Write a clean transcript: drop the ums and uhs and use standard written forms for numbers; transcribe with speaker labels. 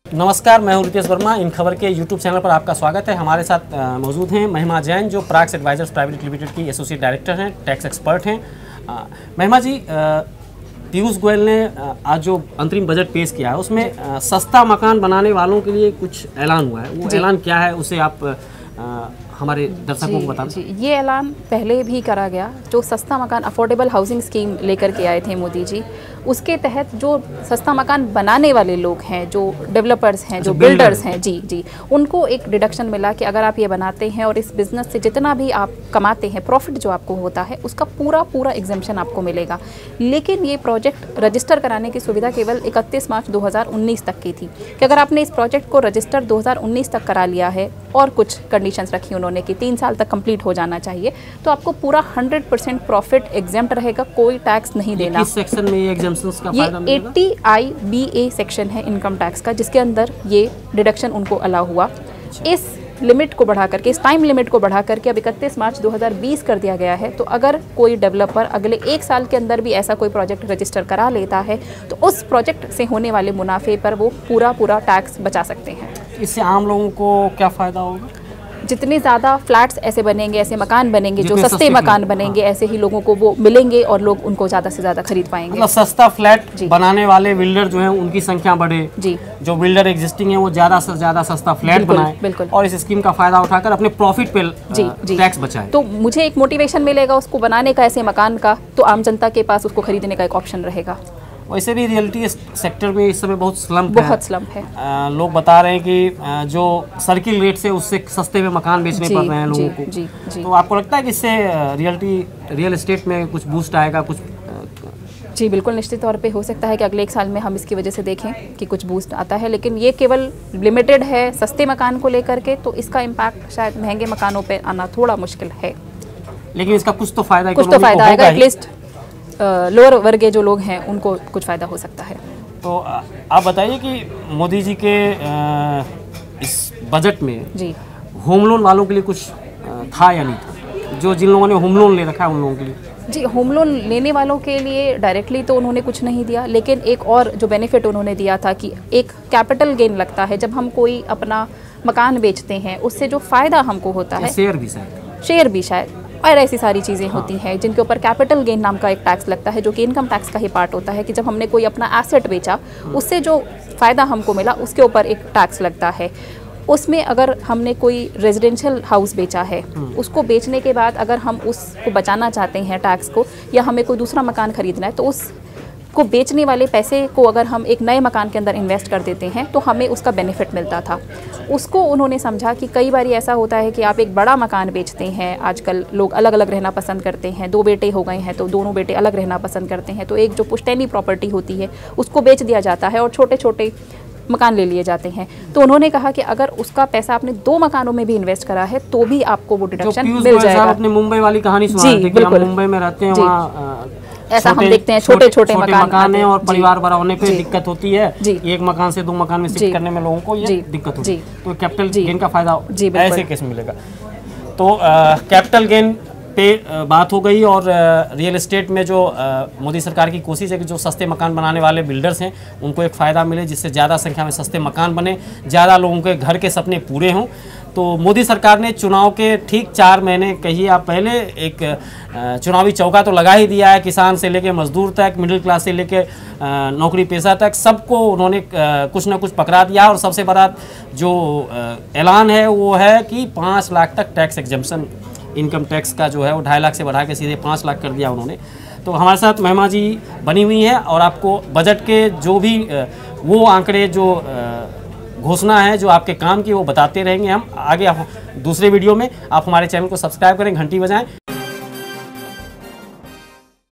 Speaker 1: नमस्कार, मैं हूं रितेश वर्मा। इन खबर के YouTube चैनल पर आपका स्वागत है। हमारे साथ मौजूद हैं महिमा जैन, जो प्राक्स एडवाइजर्स प्राइवेट लिमिटेड की एसोसिएट डायरेक्टर हैं, टैक्स एक्सपर्ट हैं। महिमा जी, पीयूष गोयल ने आज जो अंतरिम बजट पेश किया है उसमें सस्ता मकान बनाने वालों के लिए कुछ ऐलान हुआ है। वो ऐलान क्या है, उसे आप हमारे दर्शकों को बताएं।
Speaker 2: जी, ये ऐलान पहले भी करा गया। जो सस्ता मकान अफोर्डेबल हाउसिंग स्कीम लेकर के आए थे मोदी जी, उसके तहत जो सस्ता मकान बनाने वाले लोग हैं, जो डेवलपर्स हैं, जो बिल्डर्स हैं, जी, उनको एक डिडक्शन मिला कि अगर आप ये बनाते हैं और इस बिज़नेस से जितना भी आप कमाते हैं, प्रॉफिट जो आपको होता है, उसका पूरा एग्जेम्पशन आपको मिलेगा। लेकिन ये प्रोजेक्ट रजिस्टर कराने की सुविधा केवल 31 मार्च 2019 तक की थी कि अगर आपने इस प्रोजेक्ट को रजिस्टर 2019 तक करा लिया है और कुछ कंडीशंस रखी उन्होंने कि 3 साल तक कंप्लीट हो जाना चाहिए, तो आपको पूरा 100% प्रॉफिट एग्जेम्प्ट रहेगा, कोई टैक्स नहीं देना।
Speaker 1: किस सेक्शन में ये एग्जेम्पशंस का फायदा मिलेगा?
Speaker 2: 80IBA सेक्शन है इनकम टैक्स का, जिसके अंदर ये डिडक्शन उनको अलाउ हुआ। इस लिमिट को बढ़ा करके, इस टाइम लिमिट को बढ़ा करके अब 31 मार्च 2020 कर दिया गया है। तो अगर कोई डेवलपर अगले 1 साल के अंदर भी ऐसा कोई प्रोजेक्ट रजिस्टर करा लेता है तो उस प्रोजेक्ट से होने वाले मुनाफे पर वो पूरा टैक्स बचा सकते हैं।
Speaker 1: इससे आम लोगों को क्या फ़ायदा होगा?
Speaker 2: जितने ज़्यादा फ्लैट्स ऐसे बनेंगे, ऐसे मकान बनेंगे, जो सस्ते मकान बनेंगे, ऐसे ही लोगों को वो मिलेंगे और लोग उनको ज़्यादा से ज़्यादा खरीद पाएंगे।
Speaker 1: मतलब सस्ता फ्लैट बनाने वाले बिल्डर जो हैं उनकी संख्या बढ़े,
Speaker 2: जी,
Speaker 1: जो बिल्डर एग्जिस्टिंग है वो ज़्यादा से ज़्यादा सस्ता फ्लैट बनाए,
Speaker 2: बिल्कुल,
Speaker 1: और इस स्कीम का फायदा उठाकर अपने प्रॉफिट पे टैक्स बचाए।
Speaker 2: तो मुझे एक मोटिवेशन मिलेगा उसको बनाने का, ऐसे मकान का, तो आम जनता के पास उसको खरीदने का एक ऑप्शन रहेगा।
Speaker 1: वैसे भी रियलिटी सेक्टर में इस समय बहुत स्लम्प है। लोग बता रहे हैं कि जो सर्किल रेट से उससे सस्ते में मकान बेचने पड़ रहे हैं लोगों को।
Speaker 2: जी।
Speaker 1: तो आपको लगता है कि इससे रियल एस्टेट में कुछ बूस्ट आएगा? कुछ
Speaker 2: जी, बिल्कुल निश्चित तौर पे हो सकता है कि अगले 1 साल में हम इसकी वजह से देखें कि कुछ बूस्ट आता है, लेकिन ये केवल लिमिटेड है सस्ते मकान को लेकर के, तो इसका इम्पैक्ट शायद महंगे मकानों पे आना थोड़ा मुश्किल है।
Speaker 1: लेकिन इसका कुछ तो फायदा
Speaker 2: आएगा, एटलीस्ट लोअर वर्ग के जो लोग हैं उनको कुछ फ़ायदा हो सकता है।
Speaker 1: तो आप बताइए कि मोदी जी के इस बजट में
Speaker 2: जी
Speaker 1: होम लोन वालों के लिए कुछ था या नहीं था? जो जिन लोगों ने होम लोन ले रखा है उन लोगों के लिए?
Speaker 2: जी, होम लोन लेने वालों के लिए डायरेक्टली तो उन्होंने कुछ नहीं दिया, लेकिन एक और जो बेनिफिट उन्होंने दिया था कि एक कैपिटल गेन लगता है जब हम कोई अपना मकान बेचते हैं, उससे जो फ़ायदा हमको होता है, शेयर भी शायद और ऐसी सारी चीज़ें होती हैं जिनके ऊपर कैपिटल गेन नाम का एक टैक्स लगता है, जो कि इनकम टैक्स का ही पार्ट होता है कि जब हमने कोई अपना एसेट बेचा, उससे जो फ़ायदा हमको मिला उसके ऊपर एक टैक्स लगता है। उसमें अगर हमने कोई रेजिडेंशियल हाउस बेचा है, उसको बेचने के बाद अगर हम उसको बचाना चाहते हैं टैक्स को, या हमें कोई दूसरा मकान खरीदना है, तो उस को बेचने वाले पैसे को अगर हम एक नए मकान के अंदर इन्वेस्ट कर देते हैं तो हमें उसका बेनिफिट मिलता था। उसको उन्होंने समझा कि कई बार ऐसा होता है कि आप एक बड़ा मकान बेचते हैं, आजकल लोग अलग अलग रहना पसंद करते हैं, 2 बेटे हो गए हैं तो दोनों बेटे अलग रहना पसंद करते हैं, तो एक जो पुश्तैनी प्रॉपर्टी होती है उसको बेच दिया जाता है और छोटे छोटे मकान ले लिए जाते हैं। तो उन्होंने कहा कि अगर उसका पैसा आपने 2 मकानों में भी इन्वेस्ट करा है तो भी आपको वो डिडक्शन मिल जाएगा।
Speaker 1: आपने मुंबई वाली कहानी सुनाई थी कि हम मुंबई में रहते हैं, वहाँ
Speaker 2: ऐसा हम देखते हैं छोटे मकान
Speaker 1: हैं और परिवार बड़ा होने पे दिक्कत होती है। एक मकान से 2 मकान में शिफ्ट करने में लोगों को ये दिक्कत होती है, तो कैपिटल गेन का फायदा ऐसे केस मिलेगा। तो कैपिटल गेन पे बात हो गई, और रियल एस्टेट में जो मोदी सरकार की कोशिश है कि जो सस्ते मकान बनाने वाले बिल्डर्स हैं उनको एक फ़ायदा मिले, जिससे ज़्यादा संख्या में सस्ते मकान बने, ज़्यादा लोगों के घर के सपने पूरे हों। तो मोदी सरकार ने चुनाव के ठीक 4 महीने कहिए आप पहले एक चुनावी चौका तो लगा ही दिया है। किसान से लेकर मजदूर तक, मिडिल क्लास से लेकर नौकरी पेशा तक, सबको उन्होंने कुछ ना कुछ पकड़ा दिया। और सबसे बड़ा जो ऐलान है वो है कि 5 लाख तक टैक्स एग्जम्पशन इनकम टैक्स का जो है वो 2.5 लाख से बढ़ा के सीधे 5 लाख कर दिया उन्होंने। तो हमारे साथ महिमा जी बनी हुई है और आपको बजट के जो भी वो आंकड़े, जो घोषणा है जो आपके काम की, वो बताते रहेंगे हम आगे। दूसरे वीडियो में आप हमारे चैनल को सब्सक्राइब करें, घंटी बजाएं।